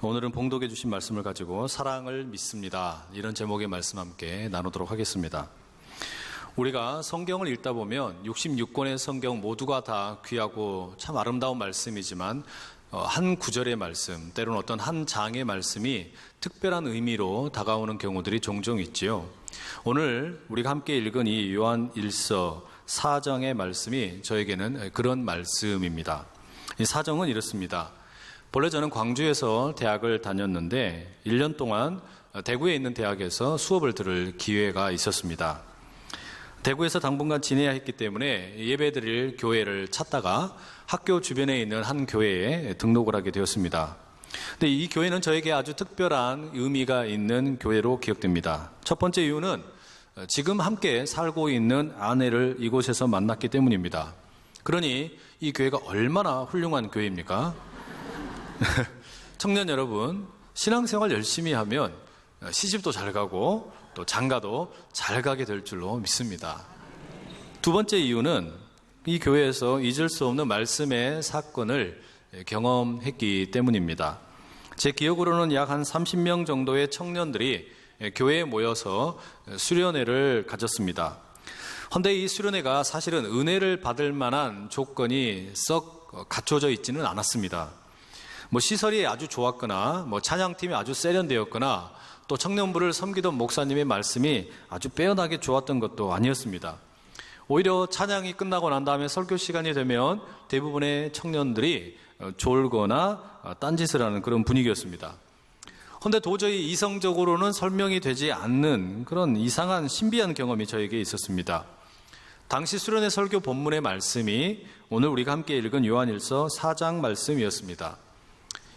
오늘은 봉독해 주신 말씀을 가지고 사랑을 믿습니다, 이런 제목의 말씀 함께 나누도록 하겠습니다. 우리가 성경을 읽다 보면 66권의 성경 모두가 다 귀하고 참 아름다운 말씀이지만 한 구절의 말씀, 때로는 어떤 한 장의 말씀이 특별한 의미로 다가오는 경우들이 종종 있지요. 오늘 우리가 함께 읽은 이 요한 1서 4장의 말씀이 저에게는 그런 말씀입니다. 이 사정은 이렇습니다. 본래 저는 광주에서 대학을 다녔는데 1년 동안 대구에 있는 대학에서 수업을 들을 기회가 있었습니다. 대구에서 당분간 지내야 했기 때문에 예배드릴 교회를 찾다가 학교 주변에 있는 한 교회에 등록을 하게 되었습니다. 근데 이 교회는 저에게 아주 특별한 의미가 있는 교회로 기억됩니다. 첫 번째 이유는 지금 함께 살고 있는 아내를 이곳에서 만났기 때문입니다. 그러니 이 교회가 얼마나 훌륭한 교회입니까? 청년 여러분, 신앙생활 열심히 하면 시집도 잘 가고 또 장가도 잘 가게 될 줄로 믿습니다. 두 번째 이유는 이 교회에서 잊을 수 없는 말씀의 사건을 경험했기 때문입니다. 제 기억으로는 약 한 30명 정도의 청년들이 교회에 모여서 수련회를 가졌습니다. 그런데 이 수련회가 사실은 은혜를 받을 만한 조건이 썩 갖춰져 있지는 않았습니다. 시설이 아주 좋았거나 찬양팀이 아주 세련되었거나 또 청년부를 섬기던 목사님의 말씀이 아주 빼어나게 좋았던 것도 아니었습니다. 오히려 찬양이 끝나고 난 다음에 설교 시간이 되면 대부분의 청년들이 졸거나 딴짓을 하는 그런 분위기였습니다. 그런데 도저히 이성적으로는 설명이 되지 않는 그런 이상한 신비한 경험이 저에게 있었습니다. 당시 수련회 설교 본문의 말씀이 오늘 우리가 함께 읽은 요한일서 4장 말씀이었습니다.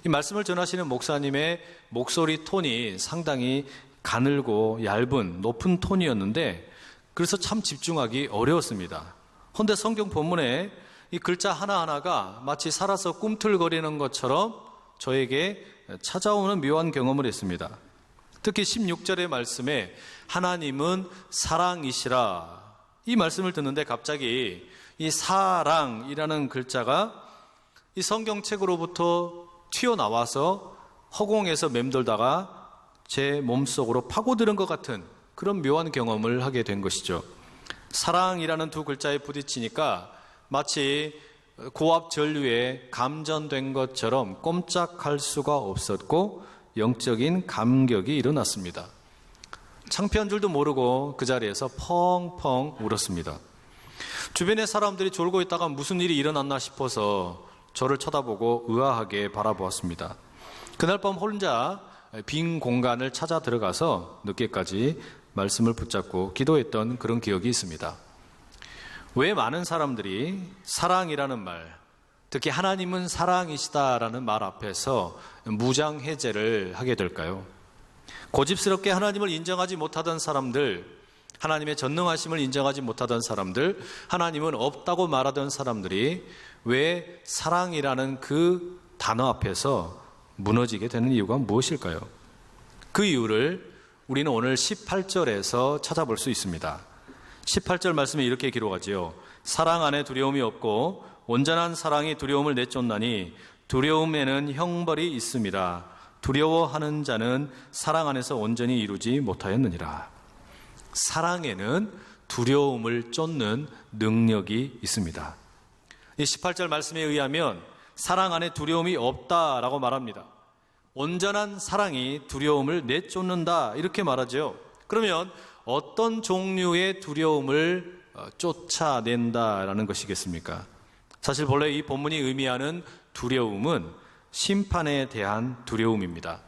이 말씀을 전하시는 목사님의 목소리 톤이 상당히 가늘고 얇은 높은 톤이었는데 그래서 참 집중하기 어려웠습니다. 그런데 성경 본문에 이 글자 하나하나가 마치 살아서 꿈틀거리는 것처럼 저에게 찾아오는 묘한 경험을 했습니다. 특히 16절의 말씀에 하나님은 사랑이시라, 이 말씀을 듣는데 갑자기 이 사랑이라는 글자가 이 성경책으로부터 튀어나와서 허공에서 맴돌다가 제 몸속으로 파고드는 것 같은 그런 묘한 경험을 하게 된 것이죠. 사랑이라는 두 글자에 부딪히니까 마치 고압 전류에 감전된 것처럼 꼼짝할 수가 없었고 영적인 감격이 일어났습니다. 창피한 줄도 모르고 그 자리에서 펑펑 울었습니다. 주변의 사람들이 졸고 있다가 무슨 일이 일어났나 싶어서 저를 쳐다보고 의아하게 바라보았습니다. 그날 밤 혼자 빈 공간을 찾아 들어가서 늦게까지 말씀을 붙잡고 기도했던 그런 기억이 있습니다. 왜 많은 사람들이 사랑이라는 말, 특히 하나님은 사랑이시다라는 말 앞에서 무장해제를 하게 될까요? 고집스럽게 하나님을 인정하지 못하던 사람들, 하나님의 전능하심을 인정하지 못하던 사람들, 하나님은 없다고 말하던 사람들이 왜 사랑이라는 그 단어 앞에서 무너지게 되는 이유가 무엇일까요? 그 이유를 우리는 오늘 18절에서 찾아볼 수 있습니다. 18절 말씀에 이렇게 기록하지요. 사랑 안에 두려움이 없고 온전한 사랑이 두려움을 내쫓나니 두려움에는 형벌이 있습니다. 두려워하는 자는 사랑 안에서 온전히 이루지 못하였느니라. 사랑에는 두려움을 쫓는 능력이 있습니다. 이 18절 말씀에 의하면 사랑 안에 두려움이 없다라고 말합니다. 온전한 사랑이 두려움을 내쫓는다, 이렇게 말하죠. 그러면 어떤 종류의 두려움을 쫓아낸다라는 것이겠습니까? 사실 본래 이 본문이 의미하는 두려움은 심판에 대한 두려움입니다.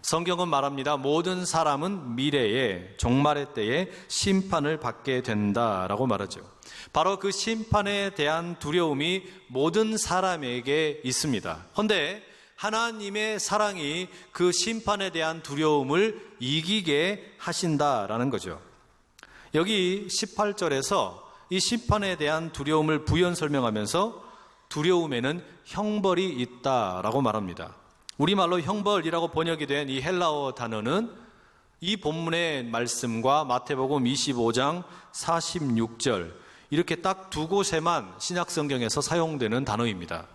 성경은 말합니다. 모든 사람은 미래에, 종말의 때에 심판을 받게 된다라고 말하죠. 바로 그 심판에 대한 두려움이 모든 사람에게 있습니다. 그런데 하나님의 사랑이 그 심판에 대한 두려움을 이기게 하신다라는 거죠. 여기 18절에서 이 심판에 대한 두려움을 부연 설명하면서 두려움에는 형벌이 있다라고 말합니다. 우리말로 형벌이라고 번역이 된 이 헬라어 단어는 이 본문의 말씀과 마태복음 25장 46절, 이렇게 딱 두 곳에만 신약성경에서 사용되는 단어입니다.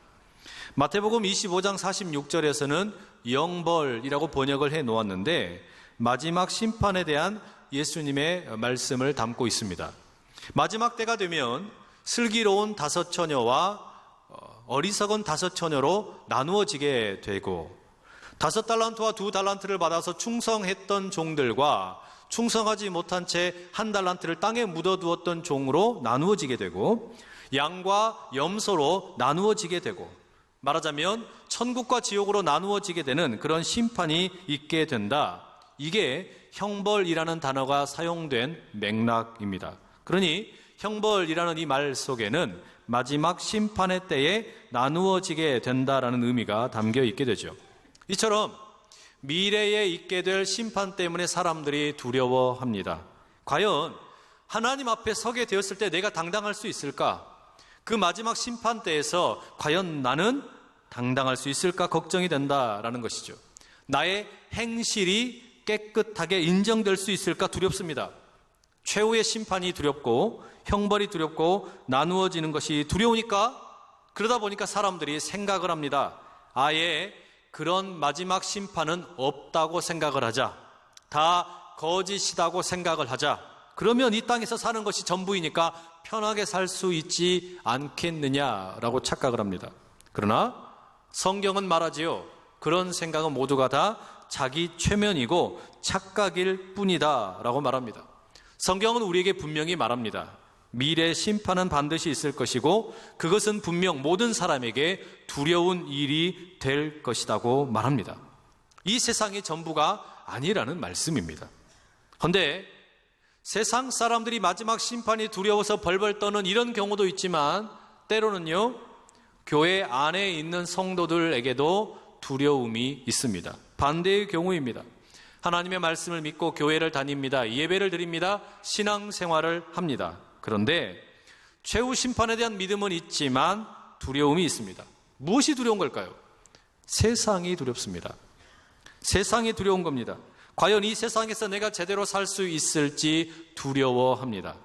마태복음 25장 46절에서는 영벌이라고 번역을 해 놓았는데 마지막 심판에 대한 예수님의 말씀을 담고 있습니다. 마지막 때가 되면 슬기로운 5 처녀와 어리석은 5 처녀로 나누어지게 되고 5 달란트와 2 달란트를 받아서 충성했던 종들과 충성하지 못한 채 1 달란트를 땅에 묻어두었던 종으로 나누어지게 되고 양과 염소로 나누어지게 되고 말하자면 천국과 지옥으로 나누어지게 되는 그런 심판이 있게 된다. 이게 형벌이라는 단어가 사용된 맥락입니다. 그러니 형벌이라는 이 말 속에는 마지막 심판의 때에 나누어지게 된다라는 의미가 담겨 있게 되죠. 이처럼 미래에 있게 될 심판 때문에 사람들이 두려워합니다. 과연 하나님 앞에 서게 되었을 때 내가 당당할 수 있을까? 그 마지막 심판 때에서 과연 나는 당당할 수 있을까 걱정이 된다라는 것이죠. 나의 행실이 깨끗하게 인정될 수 있을까 두렵습니다. 최후의 심판이 두렵고 형벌이 두렵고 나누어지는 것이 두려우니까 그러다 보니까 사람들이 생각을 합니다. 아예 그런 마지막 심판은 없다고 생각을 하자. 다 거짓이라고 생각을 하자. 그러면 이 땅에서 사는 것이 전부이니까 편하게 살 수 있지 않겠느냐라고 착각을 합니다. 그러나 성경은 말하지요. 그런 생각은 모두가 다 자기 최면이고 착각일 뿐이다 라고 말합니다. 성경은 우리에게 분명히 말합니다. 미래 심판은 반드시 있을 것이고 그것은 분명 모든 사람에게 두려운 일이 될 것이라고 말합니다. 이 세상의 전부가 아니라는 말씀입니다. 그런데 세상 사람들이 마지막 심판이 두려워서 벌벌 떠는 이런 경우도 있지만 때로는요 교회 안에 있는 성도들에게도 두려움이 있습니다. 반대의 경우입니다. 하나님의 말씀을 믿고 교회를 다닙니다. 예배를 드립니다. 신앙생활을 합니다. 그런데 최후 심판에 대한 믿음은 있지만 두려움이 있습니다. 무엇이 두려운 걸까요? 세상이 두렵습니다. 세상이 두려운 겁니다. 과연 이 세상에서 내가 제대로 살 수 있을지 두려워합니다.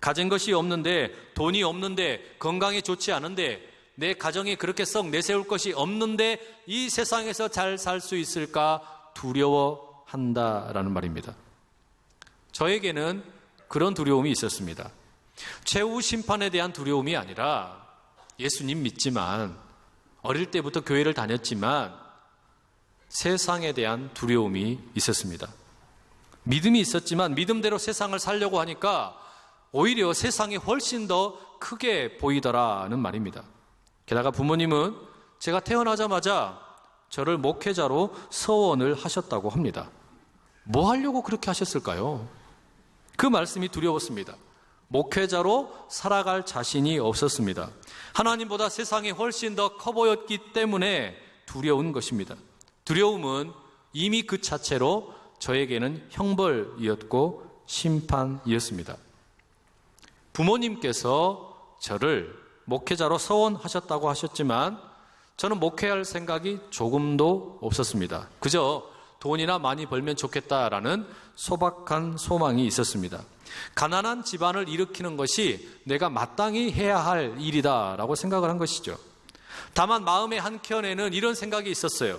가진 것이 없는데, 돈이 없는데, 건강이 좋지 않은데, 내 가정이 그렇게 썩 내세울 것이 없는데 이 세상에서 잘 살 수 있을까 두려워한다라는 말입니다. 저에게는 그런 두려움이 있었습니다. 최후 심판에 대한 두려움이 아니라 예수님 믿지만 어릴 때부터 교회를 다녔지만 세상에 대한 두려움이 있었습니다. 믿음이 있었지만 믿음대로 세상을 살려고 하니까 오히려 세상이 훨씬 더 크게 보이더라는 말입니다. 게다가 부모님은 제가 태어나자마자 저를 목회자로 서원을 하셨다고 합니다. 뭐 하려고 그렇게 하셨을까요? 그 말씀이 두려웠습니다. 목회자로 살아갈 자신이 없었습니다. 하나님보다 세상이 훨씬 더 커 보였기 때문에 두려운 것입니다. 두려움은 이미 그 자체로 저에게는 형벌이었고 심판이었습니다. 부모님께서 저를 목회자로 서원하셨다고 하셨지만 저는 목회할 생각이 조금도 없었습니다. 그저 돈이나 많이 벌면 좋겠다라는 소박한 소망이 있었습니다. 가난한 집안을 일으키는 것이 내가 마땅히 해야 할 일이다라고 생각을 한 것이죠. 다만 마음의 한켠에는 이런 생각이 있었어요.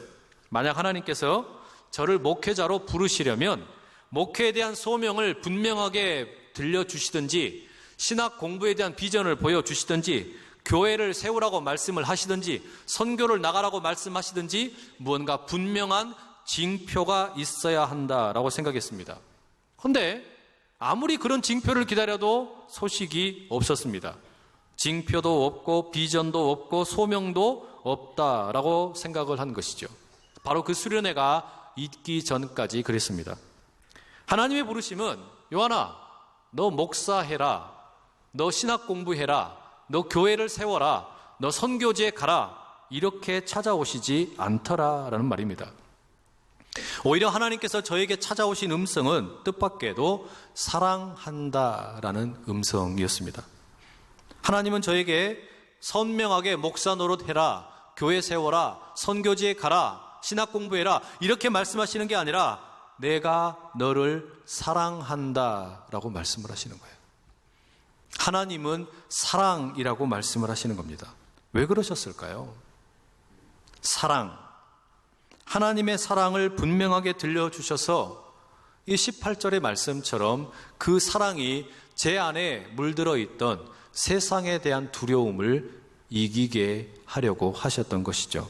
만약 하나님께서 저를 목회자로 부르시려면 목회에 대한 소명을 분명하게 들려주시든지 신학 공부에 대한 비전을 보여주시든지 교회를 세우라고 말씀을 하시든지 선교를 나가라고 말씀하시든지 무언가 분명한 징표가 있어야 한다라고 생각했습니다. 그런데 아무리 그런 징표를 기다려도 소식이 없었습니다. 징표도 없고 비전도 없고 소명도 없다라고 생각을 한 것이죠. 바로 그 수련회가 있기 전까지 그랬습니다. 하나님의 부르심은 요한아, 너 목사해라, 너 신학 공부해라, 너 교회를 세워라, 너 선교지에 가라, 이렇게 찾아오시지 않더라라는 말입니다. 오히려 하나님께서 저에게 찾아오신 음성은 뜻밖에도 사랑한다라는 음성이었습니다. 하나님은 저에게 선명하게 목사 노릇해라, 교회 세워라, 선교지에 가라, 신학 공부해라 이렇게 말씀하시는 게 아니라 내가 너를 사랑한다라고 말씀을 하시는 거예요. 하나님은 사랑이라고 말씀을 하시는 겁니다. 왜 그러셨을까요? 사랑. 하나님의 사랑을 분명하게 들려주셔서 이 18절의 말씀처럼 그 사랑이 제 안에 물들어 있던 세상에 대한 두려움을 이기게 하려고 하셨던 것이죠.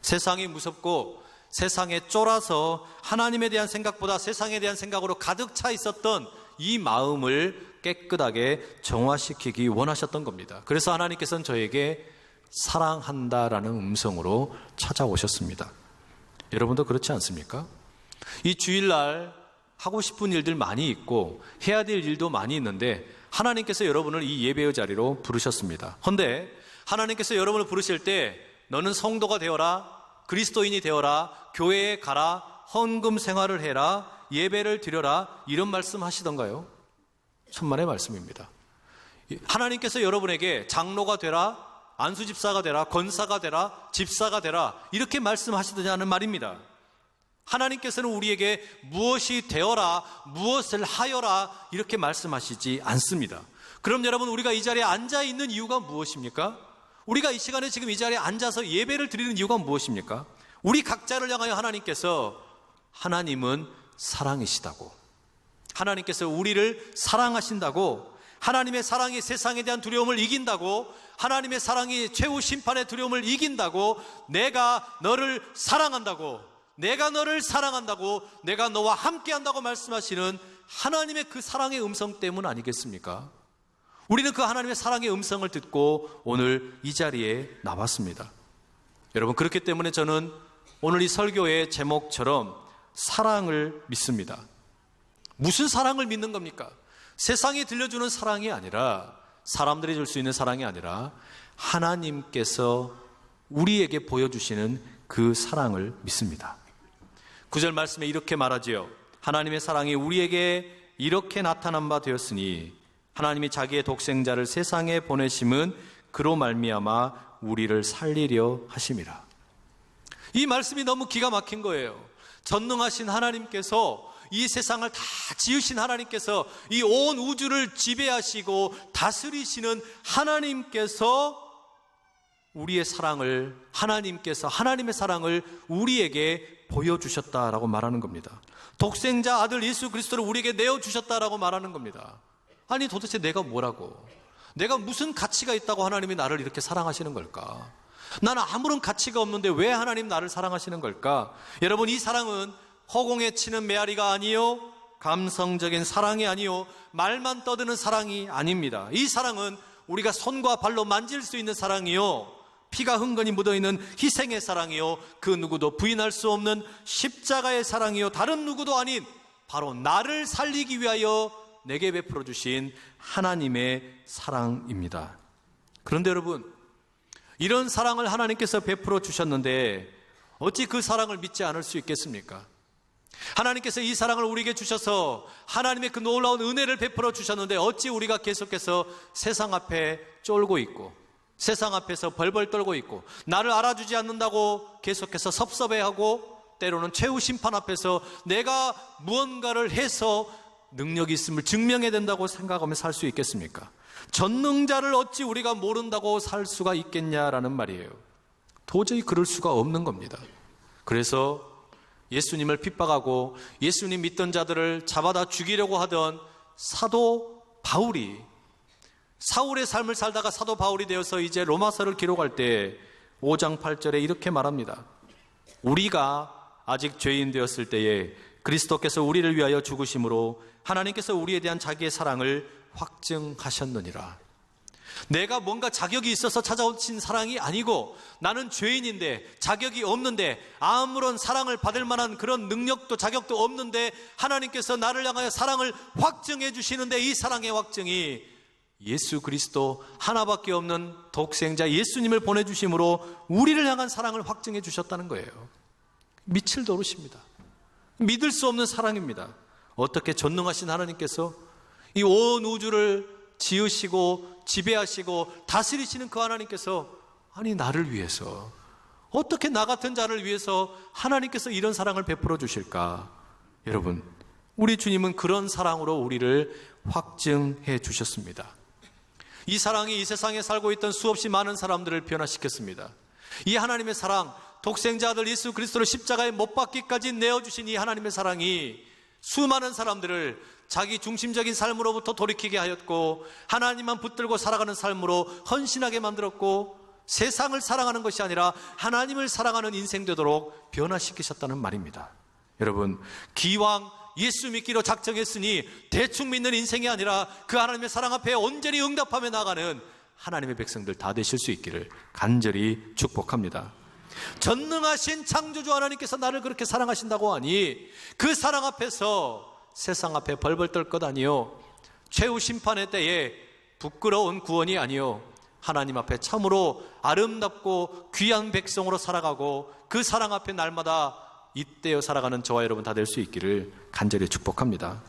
세상이 무섭고 세상에 쫄아서 하나님에 대한 생각보다 세상에 대한 생각으로 가득 차 있었던 이 마음을 깨끗하게 정화시키기 원하셨던 겁니다. 그래서 하나님께서는 저에게 사랑한다라는 음성으로 찾아오셨습니다. 여러분도 그렇지 않습니까? 이 주일날 하고 싶은 일들 많이 있고 해야 될 일도 많이 있는데 하나님께서 여러분을 이 예배의 자리로 부르셨습니다. 그런데 하나님께서 여러분을 부르실 때 너는 성도가 되어라, 그리스도인이 되어라, 교회에 가라, 헌금 생활을 해라, 예배를 드려라, 이런 말씀 하시던가요? 천만의 말씀입니다. 하나님께서 여러분에게 장로가 되라, 안수집사가 되라, 권사가 되라, 집사가 되라, 이렇게 말씀하시더냐는 말입니다. 하나님께서는 우리에게 무엇이 되어라, 무엇을 하여라, 이렇게 말씀하시지 않습니다. 그럼 여러분, 우리가 이 자리에 앉아 있는 이유가 무엇입니까? 우리가 이 시간에 지금 이 자리에 앉아서 예배를 드리는 이유가 무엇입니까? 우리 각자를 향하여 하나님께서, 하나님은 사랑이시다고, 하나님께서 우리를 사랑하신다고, 하나님의 사랑이 세상에 대한 두려움을 이긴다고, 하나님의 사랑이 최후 심판의 두려움을 이긴다고, 내가 너를 사랑한다고, 내가 너를 사랑한다고, 내가 너와 함께한다고 말씀하시는 하나님의 그 사랑의 음성 때문 아니겠습니까? 우리는 그 하나님의 사랑의 음성을 듣고 오늘 이 자리에 나왔습니다. 여러분, 그렇기 때문에 저는 오늘 이 설교의 제목처럼 사랑을 믿습니다. 무슨 사랑을 믿는 겁니까? 세상이 들려주는 사랑이 아니라, 사람들이 줄 수 있는 사랑이 아니라 하나님께서 우리에게 보여주시는 그 사랑을 믿습니다. 9절 말씀에 이렇게 말하지요. 하나님의 사랑이 우리에게 이렇게 나타난 바 되었으니 하나님이 자기의 독생자를 세상에 보내심은 그로 말미암아 우리를 살리려 하심이라. 이 말씀이 너무 기가 막힌 거예요. 전능하신 하나님께서, 이 세상을 다 지으신 하나님께서, 이 온 우주를 지배하시고 다스리시는 하나님께서 우리의 사랑을, 하나님의 사랑을 우리에게 보여주셨다라고 말하는 겁니다. 독생자 아들 예수 그리스도를 우리에게 내어주셨다라고 말하는 겁니다. 아니, 도대체 내가 뭐라고, 내가 무슨 가치가 있다고 하나님이 나를 이렇게 사랑하시는 걸까? 나는 아무런 가치가 없는데 왜 하나님 나를 사랑하시는 걸까? 여러분, 이 사랑은 허공에 치는 메아리가 아니요, 감성적인 사랑이 아니요, 말만 떠드는 사랑이 아닙니다. 이 사랑은 우리가 손과 발로 만질 수 있는 사랑이요, 피가 흥건히 묻어있는 희생의 사랑이요, 그 누구도 부인할 수 없는 십자가의 사랑이요, 다른 누구도 아닌 바로 나를 살리기 위하여 내게 베풀어 주신 하나님의 사랑입니다. 그런데 여러분, 이런 사랑을 하나님께서 베풀어 주셨는데 어찌 그 사랑을 믿지 않을 수 있겠습니까? 하나님께서 이 사랑을 우리에게 주셔서 하나님의 그 놀라운 은혜를 베풀어 주셨는데 어찌 우리가 계속해서 세상 앞에 쫄고 있고, 세상 앞에서 벌벌 떨고 있고, 나를 알아주지 않는다고 계속해서 섭섭해하고, 때로는 최후 심판 앞에서 내가 무언가를 해서 능력이 있음을 증명해야 된다고 생각하며 살 수 있겠습니까? 전능자를 어찌 우리가 모른다고 살 수가 있겠냐라는 말이에요. 도저히 그럴 수가 없는 겁니다. 그래서 예수님을 핍박하고 예수님 믿던 자들을 잡아다 죽이려고 하던 사도 바울이, 사울의 삶을 살다가 사도 바울이 되어서 이제 로마서를 기록할 때 5장 8절에 이렇게 말합니다. 우리가 아직 죄인 되었을 때에 그리스도께서 우리를 위하여 죽으심으로 하나님께서 우리에 대한 자기의 사랑을 확증하셨느니라. 내가 뭔가 자격이 있어서 찾아오신 사랑이 아니고, 나는 죄인인데, 자격이 없는데, 아무런 사랑을 받을 만한 그런 능력도 자격도 없는데 하나님께서 나를 향하여 사랑을 확증해 주시는데, 이 사랑의 확증이 예수 그리스도 하나밖에 없는 독생자 예수님을 보내주심으로 우리를 향한 사랑을 확증해 주셨다는 거예요. 미칠 노릇입니다. 믿을 수 없는 사랑입니다. 어떻게 전능하신 하나님께서 이 온 우주를 지으시고 지배하시고 다스리시는 그 하나님께서, 아니, 나를 위해서, 어떻게 나 같은 자를 위해서 하나님께서 이런 사랑을 베풀어 주실까? 여러분, 우리 주님은 그런 사랑으로 우리를 확증해 주셨습니다. 이 사랑이 이 세상에 살고 있던 수없이 많은 사람들을 변화시켰습니다. 이 하나님의 사랑, 독생자 아들 예수 그리스도를 십자가에 못 박기까지 내어주신 이 하나님의 사랑이 수많은 사람들을 자기 중심적인 삶으로부터 돌이키게 하였고, 하나님만 붙들고 살아가는 삶으로 헌신하게 만들었고, 세상을 사랑하는 것이 아니라 하나님을 사랑하는 인생 되도록 변화시키셨다는 말입니다. 여러분, 기왕 예수 믿기로 작정했으니 대충 믿는 인생이 아니라 그 하나님의 사랑 앞에 온전히 응답하며 나가는 하나님의 백성들 다 되실 수 있기를 간절히 축복합니다. 전능하신 창조주 하나님께서 나를 그렇게 사랑하신다고 하니 그 사랑 앞에서 세상 앞에 벌벌 떨 것 아니요, 최후 심판의 때에 부끄러운 구원이 아니요, 하나님 앞에 참으로 아름답고 귀한 백성으로 살아가고 그 사랑 앞에 날마다 잇대어 살아가는 저와 여러분 다 될 수 있기를 간절히 축복합니다.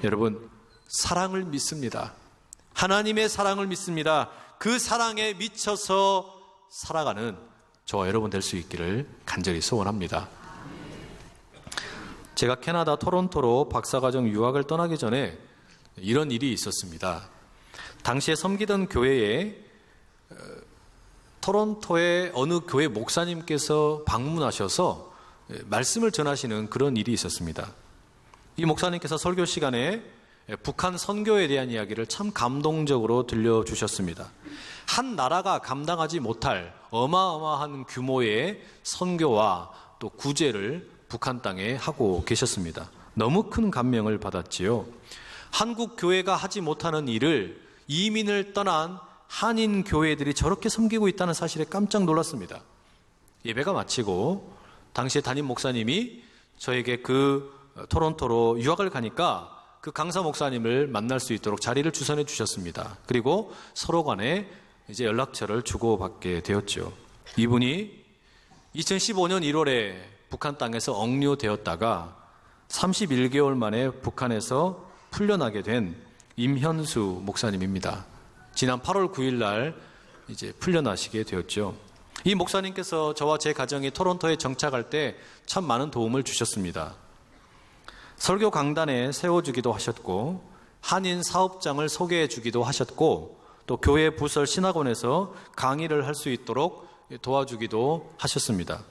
여러분, 사랑을 믿습니다. 하나님의 사랑을 믿습니다. 그 사랑에 미쳐서 살아가는 저와 여러분 될 수 있기를 간절히 소원합니다. 제가 캐나다 토론토로 박사과정 유학을 떠나기 전에 이런 일이 있었습니다. 당시에 섬기던 교회에 토론토의 어느 교회 목사님께서 방문하셔서 말씀을 전하시는 그런 일이 있었습니다. 이 목사님께서 설교 시간에 북한 선교에 대한 이야기를 참 감동적으로 들려주셨습니다. 한 나라가 감당하지 못할 어마어마한 규모의 선교와 또 구제를 북한 땅에 하고 계셨습니다. 너무 큰 감명을 받았지요. 한국 교회가 하지 못하는 일을 이민을 떠난 한인 교회들이 저렇게 섬기고 있다는 사실에 깜짝 놀랐습니다. 예배가 마치고 당시에 담임 목사님이 저에게 그 토론토로 유학을 가니까 그 강사 목사님을 만날 수 있도록 자리를 주선해 주셨습니다. 그리고 서로 간에 이제 연락처를 주고받게 되었죠. 이분이 2015년 1월에 북한 땅에서 억류되었다가 31개월 만에 북한에서 풀려나게 된 임현수 목사님입니다. 지난 8월 9일 날 이제 풀려나시게 되었죠. 이 목사님께서 저와 제 가정이 토론토에 정착할 때 참 많은 도움을 주셨습니다. 설교 강단에 세워주기도 하셨고, 한인 사업장을 소개해 주기도 하셨고, 또 교회 부설 신학원에서 강의를 할 수 있도록 도와주기도 하셨습니다.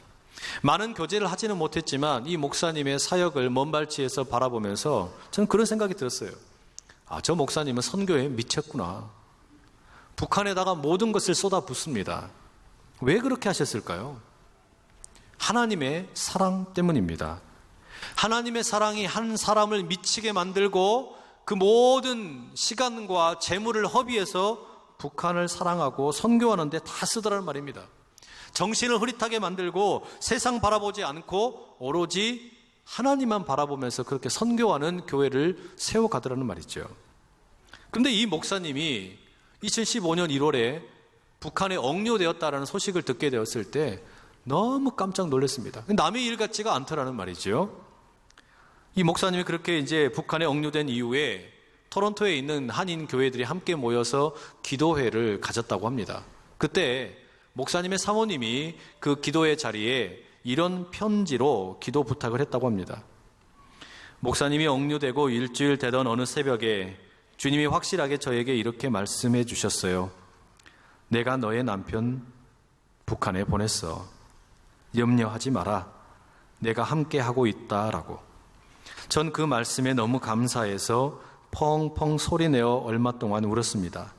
많은 교제를 하지는 못했지만 이 목사님의 사역을 먼 발치에서 바라보면서 저는 그런 생각이 들었어요. 아, 저 목사님은 선교에 미쳤구나. 북한에다가 모든 것을 쏟아붓습니다. 왜 그렇게 하셨을까요? 하나님의 사랑 때문입니다. 하나님의 사랑이 한 사람을 미치게 만들고 그 모든 시간과 재물을 허비해서 북한을 사랑하고 선교하는 데 다 쓰더라는 말입니다. 정신을 흐릿하게 만들고 세상 바라보지 않고 오로지 하나님만 바라보면서 그렇게 선교하는 교회를 세워가더라는 말이죠. 그런데 이 목사님이 2015년 1월에 북한에 억류되었다라는 소식을 듣게 되었을 때 너무 깜짝 놀랐습니다. 남의 일 같지가 않더라는 말이죠. 이 목사님이 그렇게 이제 북한에 억류된 이후에 토론토에 있는 한인 교회들이 함께 모여서 기도회를 가졌다고 합니다. 그때 목사님의 사모님이 그 기도회 자리에 이런 편지로 기도 부탁을 했다고 합니다. 목사님이 억류되고 일주일 되던 어느 새벽에 주님이 확실하게 저에게 이렇게 말씀해 주셨어요. 내가 너의 남편 북한에 보냈어. 염려하지 마라. 내가 함께 하고 있다라고. 전 그 말씀에 너무 감사해서 펑펑 소리내어 얼마 동안 울었습니다.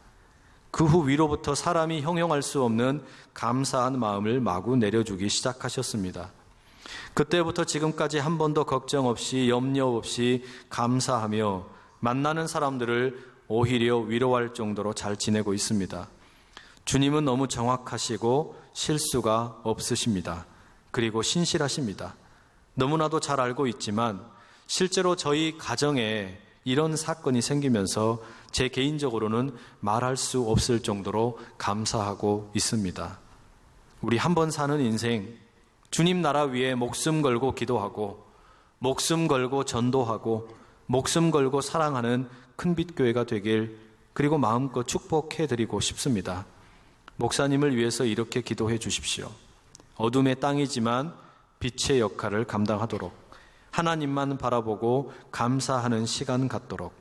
그 후 위로부터 사람이 형용할 수 없는 감사한 마음을 마구 내려주기 시작하셨습니다. 그때부터 지금까지 한 번도 걱정 없이 염려 없이 감사하며 만나는 사람들을 오히려 위로할 정도로 잘 지내고 있습니다. 주님은 너무 정확하시고 실수가 없으십니다. 그리고 신실하십니다. 너무나도 잘 알고 있지만 실제로 저희 가정에 이런 사건이 생기면서 제 개인적으로는 말할 수 없을 정도로 감사하고 있습니다. 우리 한 번 사는 인생, 주님 나라 위에 목숨 걸고 기도하고 목숨 걸고 전도하고 목숨 걸고 사랑하는 큰빛교회가 되길, 그리고 마음껏 축복해드리고 싶습니다. 목사님을 위해서 이렇게 기도해 주십시오. 어둠의 땅이지만 빛의 역할을 감당하도록, 하나님만 바라보고 감사하는 시간 갖도록,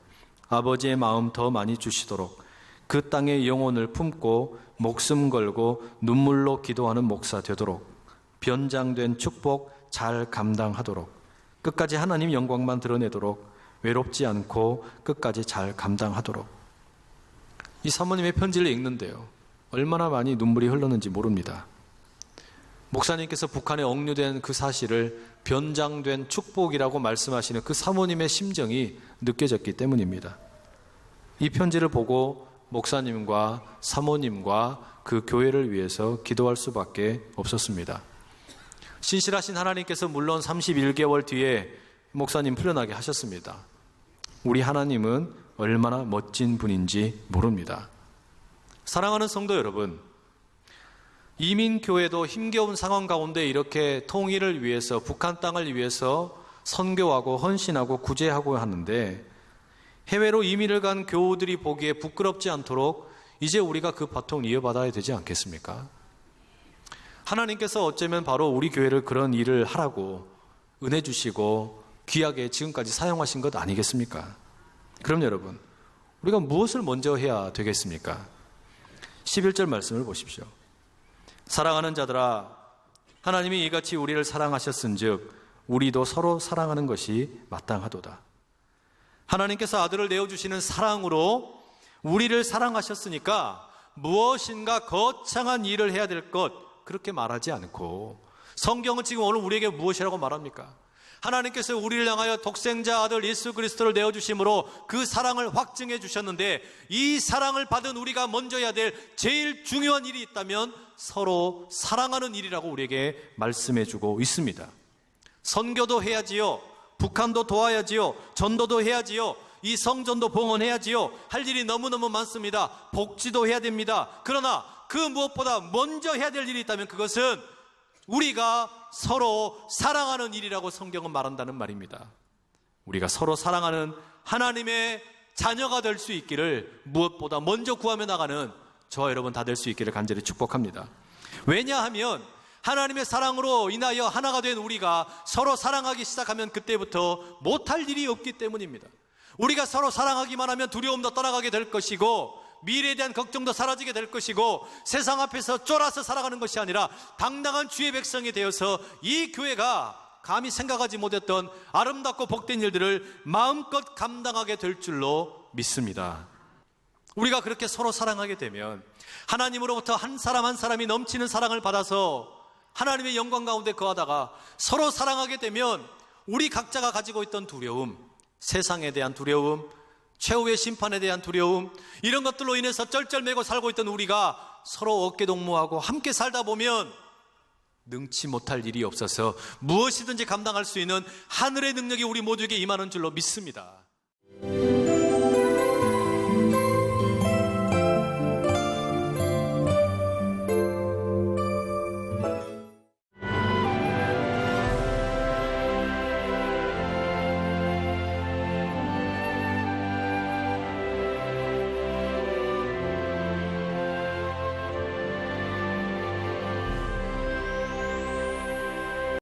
아버지의 마음 더 많이 주시도록, 그 땅의 영혼을 품고 목숨 걸고 눈물로 기도하는 목사 되도록, 변장된 축복 잘 감당하도록, 끝까지 하나님 영광만 드러내도록, 외롭지 않고 끝까지 잘 감당하도록. 이 사모님의 편지를 읽는데요, 얼마나 많이 눈물이 흘렀는지 모릅니다. 목사님께서 북한에 억류된 그 사실을 변장된 축복이라고 말씀하시는 그 사모님의 심정이 느껴졌기 때문입니다. 이 편지를 보고 목사님과 사모님과 그 교회를 위해서 기도할 수밖에 없었습니다. 신실하신 하나님께서 물론 31개월 뒤에 목사님 풀려나게 하셨습니다. 우리 하나님은 얼마나 멋진 분인지 모릅니다. 사랑하는 성도 여러분, 이민교회도 힘겨운 상황 가운데 이렇게 통일을 위해서, 북한 땅을 위해서 선교하고 헌신하고 구제하고 하는데, 해외로 이민을 간 교우들이 보기에 부끄럽지 않도록 이제 우리가 그 바통 이어받아야 되지 않겠습니까? 하나님께서 어쩌면 바로 우리 교회를 그런 일을 하라고 은혜 주시고 귀하게 지금까지 사용하신 것 아니겠습니까? 그럼 여러분, 우리가 무엇을 먼저 해야 되겠습니까? 11절 말씀을 보십시오. 사랑하는 자들아, 하나님이 이같이 우리를 사랑하셨은즉 우리도 서로 사랑하는 것이 마땅하도다. 하나님께서 아들을 내어주시는 사랑으로 우리를 사랑하셨으니까 무엇인가 거창한 일을 해야 될 것, 그렇게 말하지 않고, 성경은 지금 오늘 우리에게 무엇이라고 말합니까? 하나님께서 우리를 향하여 독생자 아들 예수 그리스도를 내어주심으로 그 사랑을 확증해 주셨는데, 이 사랑을 받은 우리가 먼저 해야 될 제일 중요한 일이 있다면 서로 사랑하는 일이라고 우리에게 말씀해 주고 있습니다. 선교도 해야지요, 북한도 도와야지요, 전도도 해야지요, 이 성전도 봉헌해야지요. 할 일이 너무너무 많습니다. 복지도 해야 됩니다. 그러나 그 무엇보다 먼저 해야 될 일이 있다면 그것은 우리가 서로 사랑하는 일이라고 성경은 말한다는 말입니다. 우리가 서로 사랑하는 하나님의 자녀가 될 수 있기를 무엇보다 먼저 구하며 나가는 저와 여러분 다 될 수 있기를 간절히 축복합니다. 왜냐하면 하나님의 사랑으로 인하여 하나가 된 우리가 서로 사랑하기 시작하면 그때부터 못할 일이 없기 때문입니다. 우리가 서로 사랑하기만 하면 두려움도 떠나가게 될 것이고, 미래에 대한 걱정도 사라지게 될 것이고, 세상 앞에서 쫄아서 살아가는 것이 아니라 당당한 주의 백성이 되어서 이 교회가 감히 생각하지 못했던 아름답고 복된 일들을 마음껏 감당하게 될 줄로 믿습니다. 우리가 그렇게 서로 사랑하게 되면 하나님으로부터 한 사람 한 사람이 넘치는 사랑을 받아서 하나님의 영광 가운데 거하다가 서로 사랑하게 되면 우리 각자가 가지고 있던 두려움, 세상에 대한 두려움, 최후의 심판에 대한 두려움, 이런 것들로 인해서 쩔쩔매고 살고 있던 우리가 서로 어깨동무하고 함께 살다 보면 능치 못할 일이 없어서 무엇이든지 감당할 수 있는 하늘의 능력이 우리 모두에게 임하는 줄로 믿습니다.